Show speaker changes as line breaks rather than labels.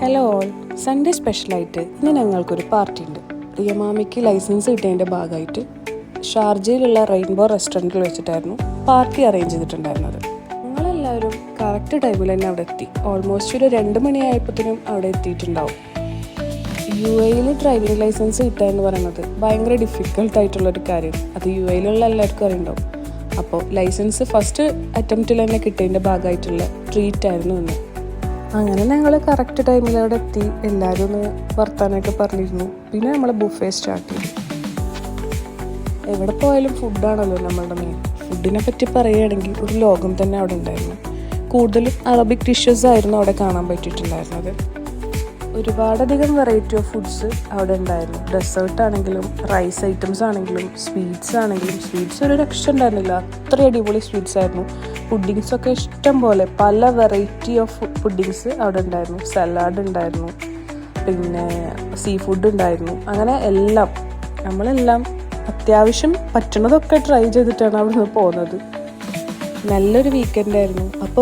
Hello all, Sunday സ്പെഷ്യലായിട്ട് ഇന്ന് ഞങ്ങൾക്കൊരു പാർട്ടി ഉണ്ട്. പ്രിയമാമിക്ക് ലൈസൻസ് കിട്ടിയതിൻ്റെ ഭാഗമായിട്ട് ഷാർജയിലുള്ള റെയിൻബോ റെസ്റ്റോറൻറ്റിൽ വെച്ചിട്ടായിരുന്നു പാർട്ടി അറേഞ്ച് ചെയ്തിട്ടുണ്ടായിരുന്നത്. ഞങ്ങളെല്ലാവരും കറക്റ്റ് ടൈമിൽ തന്നെ അവിടെ എത്തി. ഓൾമോസ്റ്റ് ഒരു 2 മണിയായപ്പോഴത്തേനും അവിടെ എത്തിയിട്ടുണ്ടാവും. UAE ഡ്രൈവിംഗ് ലൈസൻസ് കിട്ടുക എന്ന് പറയുന്നത് ഭയങ്കര ഡിഫിക്കൽട്ടായിട്ടുള്ളൊരു കാര്യം. അത് UAE എല്ലാവർക്കും അറിയുണ്ടാവും. അപ്പോൾ ലൈസൻസ് ഫസ്റ്റ് അറ്റംപ്റ്റിൽ തന്നെ കിട്ടിയതിൻ്റെ ഭാഗമായിട്ടുള്ള ട്രീറ്റ് ആയിരുന്നു ഇന്ന്. അങ്ങനെ ഞങ്ങൾ കറക്റ്റ് ടൈമിൽ അവിടെ എത്തി. എല്ലാവരും ഒന്ന് വർത്താനമൊക്കെ പറഞ്ഞിരുന്നു. പിന്നെ നമ്മൾ ബുഫേ സ്റ്റാർട്ട് ചെയ്തു. എവിടെ പോയാലും ഫുഡാണല്ലോ നമ്മളുടെ മെയിൻ. ഫുഡിനെ പറ്റി പറയുകയാണെങ്കിൽ ഒരു ലോകം തന്നെ അവിടെ ഉണ്ടായിരുന്നു. കൂടുതലും അറബിക് ഡിഷസ് ആയിരുന്നു അവിടെ കാണാൻ പറ്റിയിട്ടുണ്ടായിരുന്നത്. ഒരുപാടധികം വെറൈറ്റി ഓഫ് ഫുഡ്സ് അവിടെ ഉണ്ടായിരുന്നു. ഡെസേർട്ട് ആണെങ്കിലും റൈസ് ഐറ്റംസ് ആണെങ്കിലും സ്വീറ്റ്സ് ആണെങ്കിലും സ്വീറ്റ്സ് ഒരു രക്ഷ ഉണ്ടായിരുന്നില്ല. അത്ര അടിപൊളി സ്വീറ്റ്സ് ആയിരുന്നു. പുഡിങ്സൊക്കെ ഇഷ്ടം പോലെ പല വെറൈറ്റി ഓഫ് പുഡിങ്സ് അവിടെ ഉണ്ടായിരുന്നു. സലാഡ് ഉണ്ടായിരുന്നു, പിന്നെ സീ ഫുഡ് ഉണ്ടായിരുന്നു. അങ്ങനെ നമ്മളെല്ലാം അത്യാവശ്യം പറ്റുന്നതൊക്കെ ട്രൈ ചെയ്തിട്ടാണ് അവിടെ നിന്ന് പോകുന്നത്. നല്ലൊരു വീക്കെൻഡ് ആയിരുന്നു. അപ്പോൾ